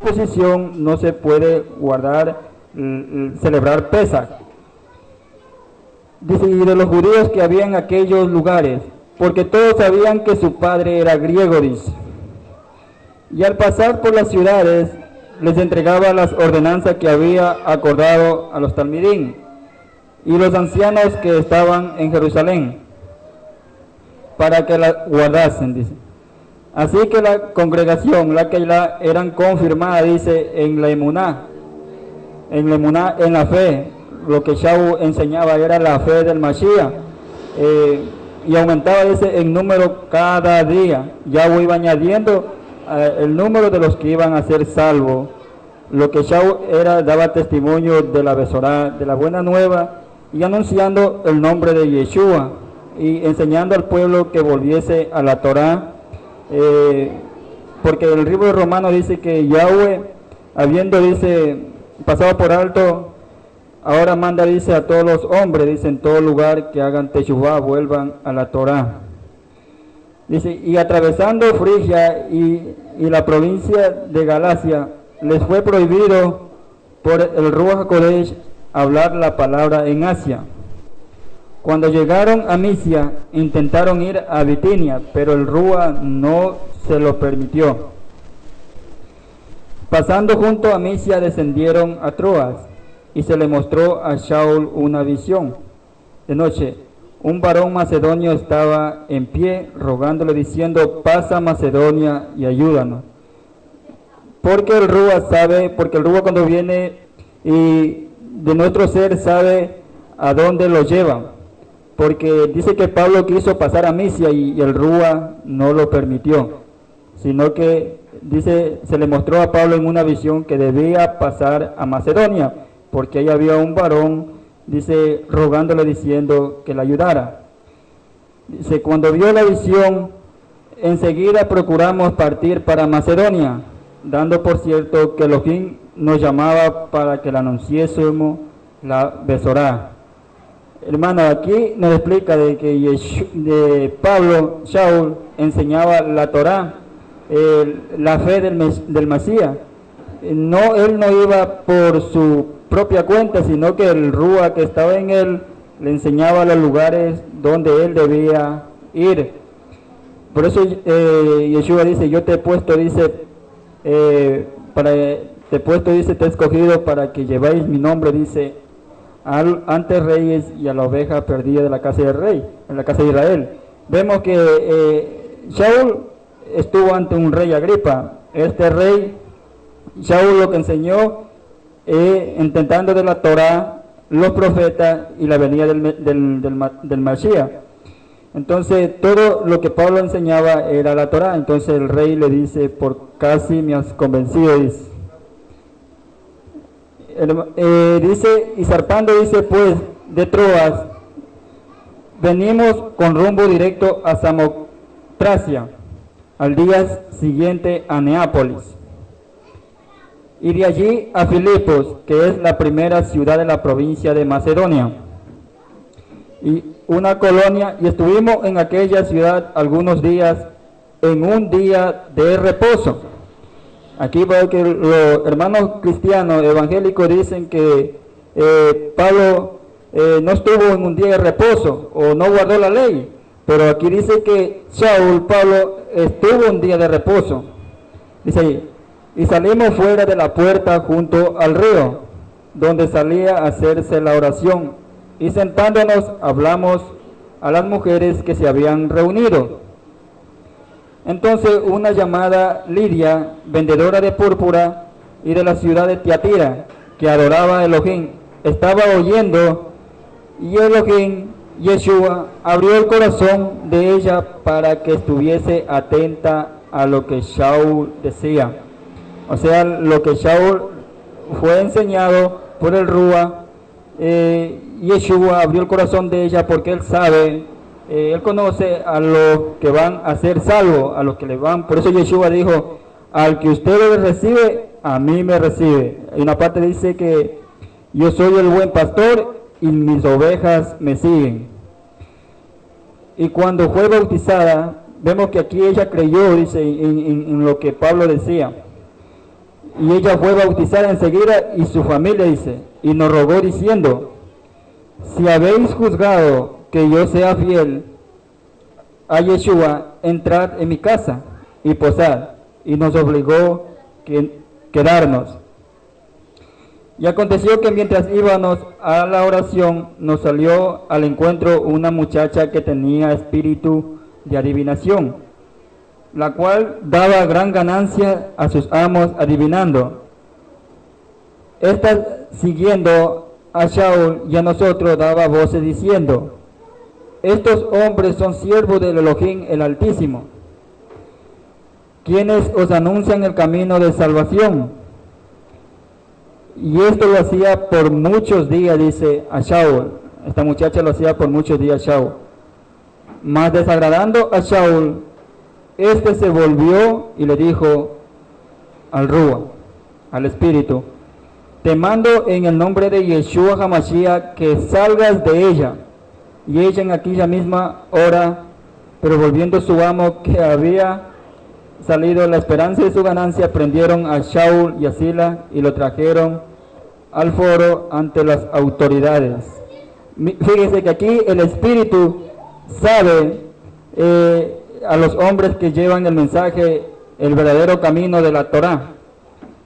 posición no se puede guardar, celebrar Pesaj. Dice, y de los judíos que había en aquellos lugares, porque todos sabían que su padre era griego, dice. Y al pasar por las ciudades, les entregaba las ordenanzas que había acordado a los talmidín y los ancianos que estaban en Jerusalén, para que la guardasen, dice. Así que la congregación, la Keilah, eran confirmadas, dice, en la emuná, en la fe. Lo que Shaul enseñaba era la fe del Mashiach, y aumentaba, dice, en número cada día. Yahweh iba añadiendo el número de los que iban a ser salvos. Lo que Shaul daba testimonio de la Besorá, de la buena nueva, y anunciando el nombre de Yeshua, y enseñando al pueblo que volviese a la Torá, porque el libro de Romanos dice que Yahweh, habiendo, dice, pasado por alto, ahora manda, dice, a todos los hombres, dice, en todo lugar que hagan teshuvá, vuelvan a la Torá. Dice, y atravesando Frigia y la provincia de Galacia, les fue prohibido por el Ruach HaKodesh hablar la palabra en Asia. Cuando llegaron a Misia, intentaron ir a Bitinia, pero el Ruach no se lo permitió. Pasando junto a Misia, descendieron a Troas, y se le mostró a Shaul una visión. De noche, un varón macedonio estaba en pie, rogándole, diciendo, pasa a Macedonia y ayúdanos. Porque el Ruach cuando viene y de nuestro ser sabe a dónde lo lleva. Porque dice que Pablo quiso pasar a Misia y el Ruach no lo permitió, sino que, dice, se le mostró a Pablo en una visión que debía pasar a Macedonia, porque ahí había un varón, dice, rogándole, diciendo que le ayudara. Dice, cuando vio la visión, enseguida procuramos partir para Macedonia, dando por cierto que Elohim nos llamaba para que le anunciésemos la Besorá. Hermano, aquí nos explica de que Pablo, Shaul, enseñaba la Torá, la fe del Mesías. No, él no iba por su propia cuenta, sino que el Ruach que estaba en él le enseñaba los lugares donde él debía ir. Por eso Yeshua dice, yo te he puesto, dice, te he escogido para que llevéis mi nombre, dice, ante reyes y a la oveja perdida de la casa del rey, en la casa de Israel. Vemos que Shaul estuvo ante un rey Agripa. Este rey, Shaul, lo que enseñó, intentando de la Torá, los profetas y la venida del Mashiach. Entonces, todo lo que Pablo enseñaba era la Torá. Entonces el rey le dice, por casi me has convencido, dice. Dice, y zarpando, dice, pues, de Troas, venimos con rumbo directo a Samotracia, al día siguiente a Neápolis, y de allí a Filipos, que es la primera ciudad de la provincia de Macedonia, y una colonia, y estuvimos en aquella ciudad algunos días, en un día de reposo. Aquí veo que los hermanos cristianos evangélicos dicen que Pablo no estuvo en un día de reposo o no guardó la ley, pero aquí dice que Pablo estuvo un día de reposo. Dice ahí, y salimos fuera de la puerta junto al río, donde salía a hacerse la oración, y sentándonos hablamos a las mujeres que se habían reunido. Entonces una llamada Lidia, vendedora de púrpura y de la ciudad de Tiatira, que adoraba a Elohim, estaba oyendo, y Elohim, Yeshua, abrió el corazón de ella para que estuviese atenta a lo que Shaul decía. O sea, lo que Shaul fue enseñado por el Ruach, Yeshua abrió el corazón de ella porque él sabe, él conoce a los que van a ser salvos, a los que le van. Por eso Yeshua dijo, al que usted recibe, a mí me recibe. Hay una parte dice que yo soy el buen pastor y mis ovejas me siguen. Y cuando fue bautizada, vemos que aquí ella creyó, dice, en lo que Pablo decía. y ella fue bautizada enseguida y su familia, dice, y nos rogó diciendo, si habéis juzgado que yo sea fiel a Yeshua, entrad en mi casa y posad, y nos obligó a quedarnos. Y aconteció que mientras íbamos a la oración, nos salió al encuentro una muchacha que tenía espíritu de adivinación, la cual daba gran ganancia a sus amos adivinando. Esta, siguiendo a Shaul y a nosotros, daba voces diciendo, estos hombres son siervos del Elohim el Altísimo, quienes os anuncian el camino de salvación. Y esto lo hacía por muchos días, dice a Shaul. Esta muchacha lo hacía por muchos días a Shaul. Mas desagradando a Shaul, este se volvió y le dijo al Rúa, al Espíritu, te mando en el nombre de Yeshua HaMashiach que salgas de ella. Y ella en aquella misma hora, pero volviendo su amo que había salido la esperanza de su ganancia, prendieron a Shaul y a Sila y lo trajeron al foro ante las autoridades. Fíjense que aquí el Espíritu sabe a los hombres que llevan el mensaje, el verdadero camino de la Torá.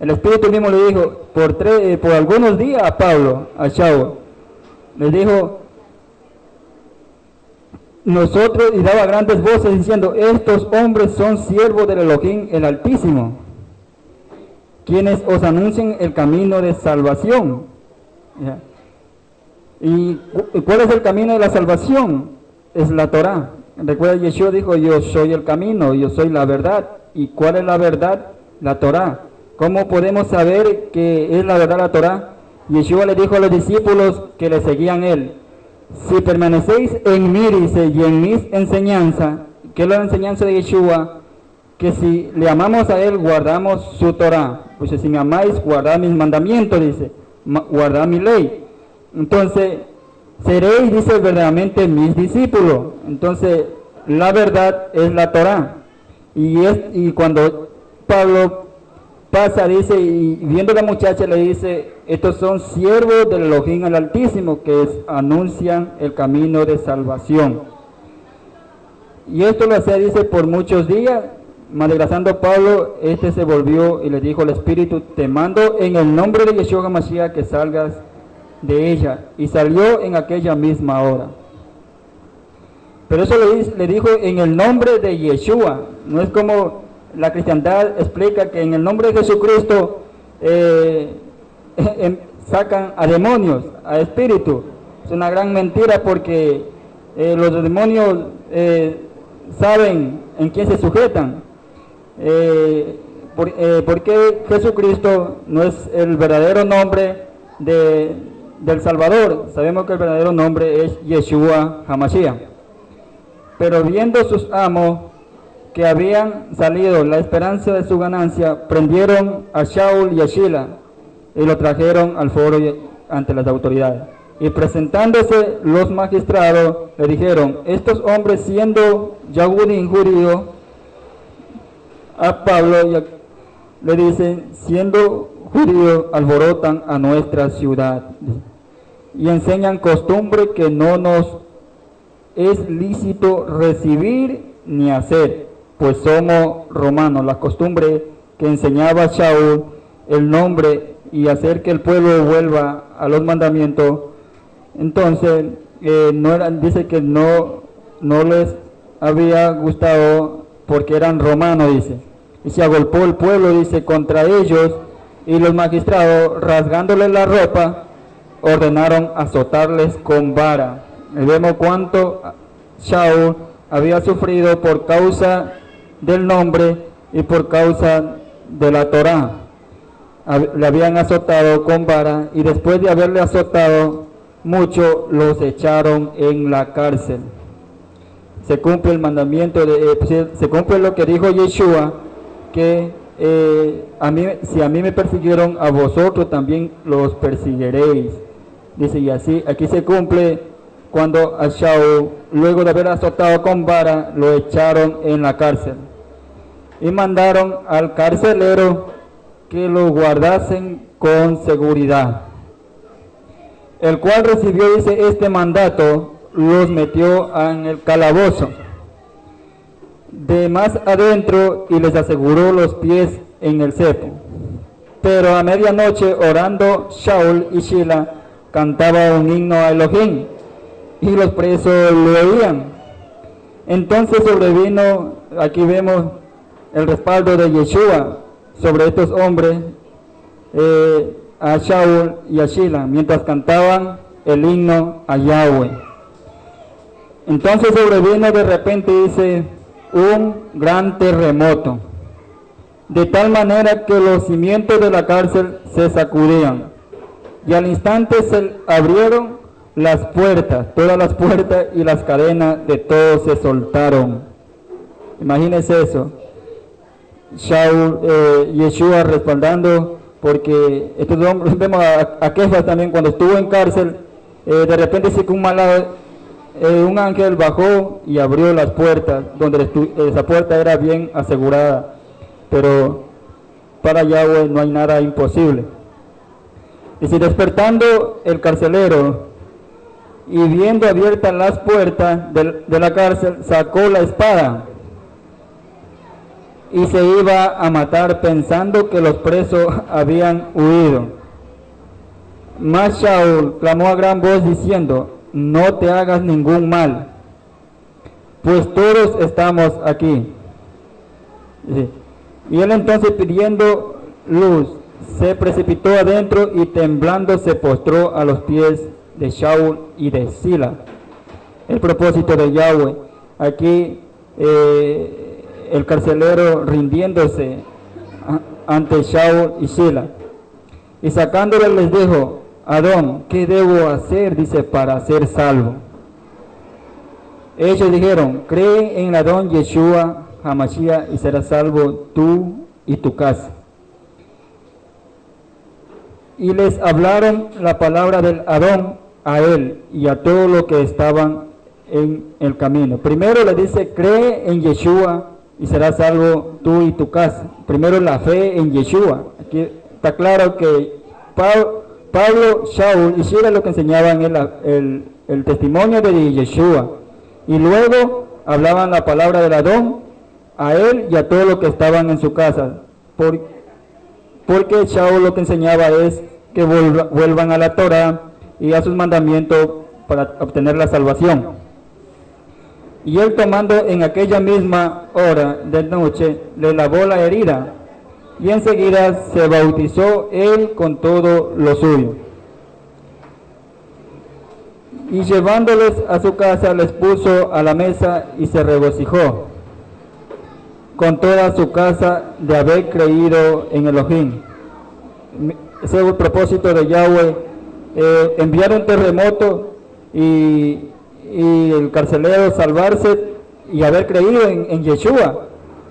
El Espíritu mismo le dijo por algunos días a Pablo, a Shaul, le dijo, nosotros, y daba grandes voces diciendo, estos hombres son siervos del Elohim el Altísimo, quienes os anuncian el camino de salvación. ¿Ya? ¿Y cuál es el camino de la salvación? Es la Torá. Recuerda, Yeshua dijo, yo soy el camino, yo soy la verdad. ¿Y cuál es la verdad? La Torá. ¿Cómo podemos saber que es la verdad la Torá? Yeshua le dijo a los discípulos que le seguían él, si permanecéis en mí, dice, y en mis enseñanzas, que es la enseñanza de Yeshua, que si le amamos a él, guardamos su Torah. Pues si me amáis, guardad mis mandamientos, dice, guardad mi ley. Entonces, seréis, dice, verdaderamente mis discípulos. Entonces, la verdad es la Torah. Y cuando Pablo pasa, dice, y viendo a la muchacha le dice, estos son siervos del Elohim al Altísimo, que anuncian el camino de salvación. Y esto lo hacía, dice, por muchos días. Desgraciando a Pablo, este se volvió y le dijo al Espíritu, te mando en el nombre de Yeshua HaMashiach que salgas de ella. Y salió en aquella misma hora. Pero eso le dijo en el nombre de Yeshua. No es como la cristiandad explica que en el nombre de Jesucristo sacan a demonios, a espíritus. Es una gran mentira porque los demonios saben en quién se sujetan. Porque Jesucristo no es el verdadero nombre del Salvador. Sabemos que el verdadero nombre es Yeshua HaMashiach. Pero viendo sus amos que habían salido la esperanza de su ganancia, prendieron a Shaul y a Sila y lo trajeron al foro ante las autoridades. Y presentándose los magistrados, le dijeron, estos hombres siendo Yahudín judío, a Pablo le dicen, siendo judíos, alborotan a nuestra ciudad y enseñan costumbre que no nos es lícito recibir ni hacer, pues somos romanos. La costumbre que enseñaba Shaul, el nombre y hacer que el pueblo vuelva a los mandamientos, entonces dice que no les había gustado porque eran romanos, dice. Y se agolpó el pueblo, dice, contra ellos, y los magistrados, rasgándoles la ropa, ordenaron azotarles con vara. Y vemos cuánto Shaul había sufrido por causa del nombre y por causa de la Torá. Le habían azotado con vara y después de haberle azotado mucho, los echaron en la cárcel. Se cumple el mandamiento, se cumple lo que dijo Yeshua, que si a mí me persiguieron, a vosotros también los persiguiréis. Dice, y así, aquí se cumple cuando a Shaul, luego de haber azotado con vara, lo echaron en la cárcel. Y mandaron al carcelero que lo guardasen con seguridad. El cual recibió, dice, este mandato, los metió en el calabozo de más adentro y les aseguró los pies en el cepo. Pero a medianoche, orando, Shaul y Shila cantaba un himno a Elohim, y los presos lo oían. Entonces sobrevino, aquí vemos el respaldo de Yeshua sobre estos hombres, a Shaul y a Shila, mientras cantaban el himno a Yahweh. Entonces sobrevino de repente, dice, un gran terremoto, de tal manera que los cimientos de la cárcel se sacudían, y al instante se abrieron las puertas, todas las puertas, y las cadenas de todos se soltaron. Imagínense eso. Shaul, Yeshua respaldando, porque estos hombres, vemos a Kefas también cuando estuvo en cárcel, de repente se un ángel bajó y abrió las puertas, donde esa puerta era bien asegurada, pero para Yahweh no hay nada imposible. Y si despertando el carcelero y viendo abiertas las puertas de la cárcel, sacó la espada y se iba a matar, pensando que los presos habían huido. Mas Shaul clamó a gran voz diciendo: no te hagas ningún mal, pues todos estamos aquí. Y él entonces, pidiendo luz, se precipitó adentro y temblando se postró a los pies de Shaul y de Sila. El propósito de Yahweh aquí, el carcelero rindiéndose ante Shaul y Sila, y sacándole les dijo: Adón, ¿qué debo hacer? Dice, para ser salvo. Ellos dijeron: cree en Adón Yeshua HaMashiach y serás salvo tú y tu casa. Y les hablaron la palabra del Adón a él y a todos los que estaban en el camino. Primero le dice: cree en Yeshua y serás salvo tú y tu casa. Primero la fe en Yeshua. Aquí está claro que Pablo, Shaul y Shila lo que enseñaban el testimonio de Yeshua, y luego hablaban la palabra del Adón a él y a todos los que estaban en su casa, porque Shaul lo que enseñaba es que vuelvan a la Torah y a sus mandamientos para obtener la salvación. Y él, tomando en aquella misma hora de noche, le lavó la herida, y enseguida se bautizó él con todo lo suyo. Y llevándoles a su casa, les puso a la mesa y se regocijó con toda su casa de haber creído en Elohim. Ese es el propósito de Yahweh, enviar un terremoto y el carcelero salvarse y haber creído en Yeshua.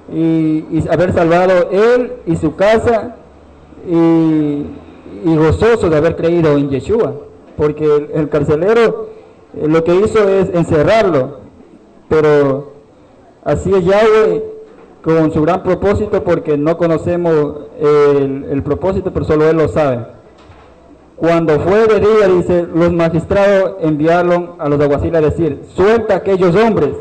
Y haber salvado él y su casa, y gozoso de haber creído en Yeshua, porque el carcelero lo que hizo es encerrarlo, pero así es Yahweh con su gran propósito, porque no conocemos el propósito, pero solo él lo sabe. Cuando fue de día, dice, los magistrados enviaron a los alguaciles a decir: suelta a aquellos hombres.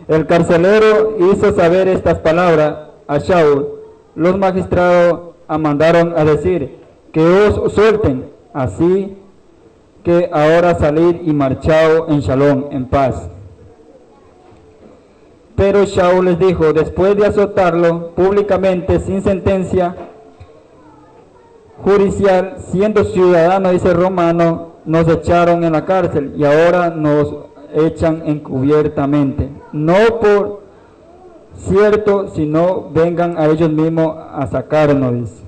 El carcelero hizo saber estas palabras a Shaul. Los magistrados mandaron a decir: que os suelten, así que ahora salid y marchaos en shalom, en paz. Pero Shaul les dijo, después de azotarlo públicamente sin sentencia judicial, siendo ciudadano, dice, romano, nos echaron en la cárcel y ahora nos echan encubiertamente, no por cierto, sino vengan a ellos mismos a sacarnos, dice.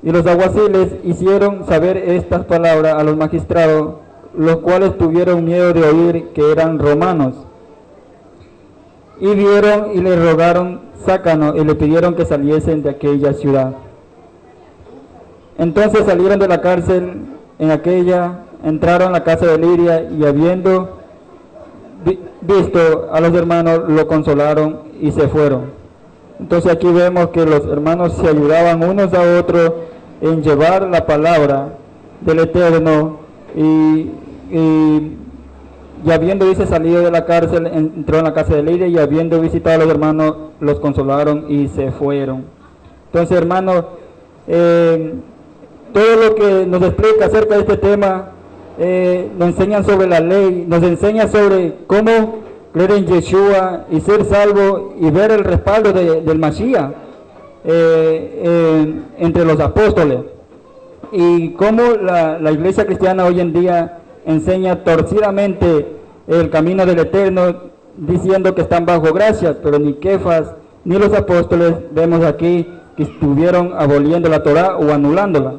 Y los alguaciles hicieron saber estas palabras a los magistrados, los cuales tuvieron miedo de oír que eran romanos, y vieron y le rogaron: sácanos, y le pidieron que saliesen de aquella ciudad. Entonces salieron de la cárcel en aquella, entraron a la casa de Lidia, y habiendo visto a los hermanos, lo consolaron y se fueron. Entonces aquí vemos que los hermanos se ayudaban unos a otros en llevar la palabra del Eterno y habiendo, dice, salido de la cárcel, entró en la casa de Lidia y habiendo visitado a los hermanos, los consolaron y se fueron. Entonces, hermanos, todo lo que nos explica acerca de este tema, nos enseñan sobre la ley, nos enseña sobre cómo creer en Yeshua y ser salvo y ver el respaldo del Mashiach entre los apóstoles, y cómo la iglesia cristiana hoy en día enseña torcidamente el camino del Eterno, diciendo que están bajo gracia, pero ni Kefas ni los apóstoles vemos aquí que estuvieron aboliendo la Torah o anulándola.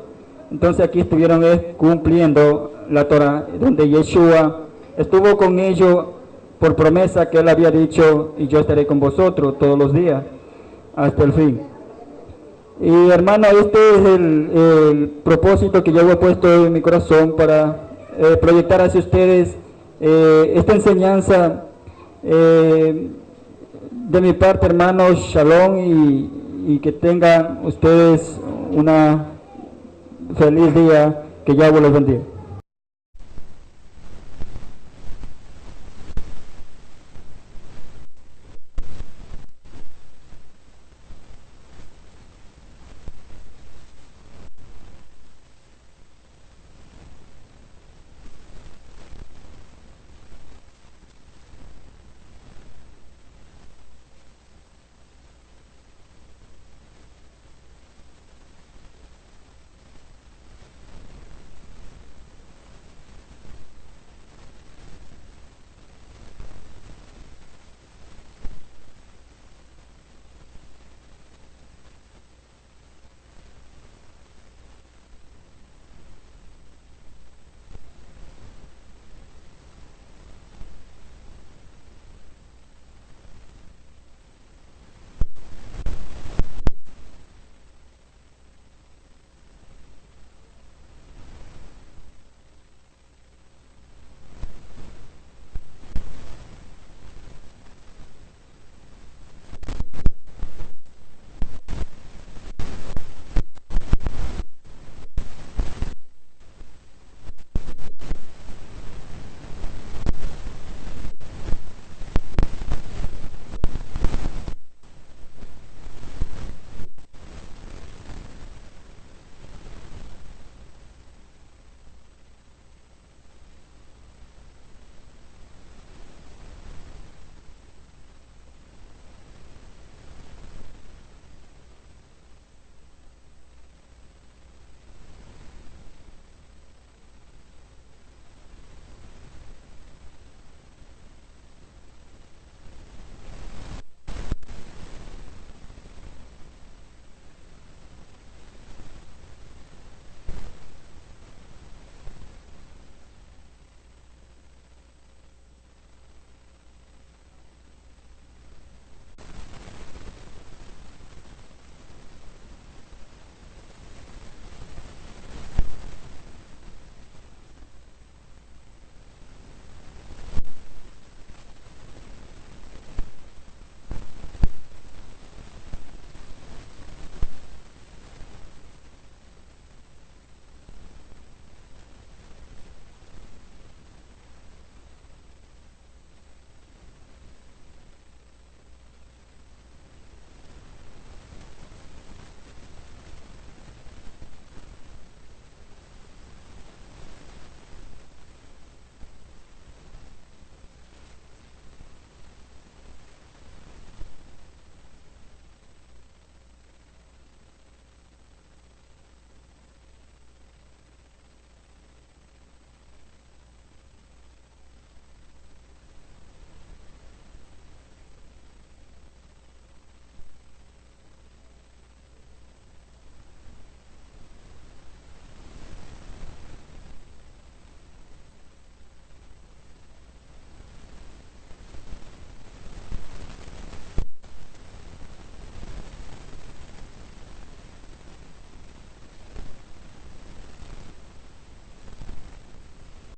Entonces aquí estuvieron cumpliendo la Torah, donde Yeshua estuvo con ellos por promesa que él había dicho: y yo estaré con vosotros todos los días hasta el fin. Y hermano, este es el propósito que yo he puesto en mi corazón para proyectar hacia ustedes esta enseñanza de mi parte, hermanos. Shalom, y que tengan ustedes una feliz día, que Yahweh los bendiga.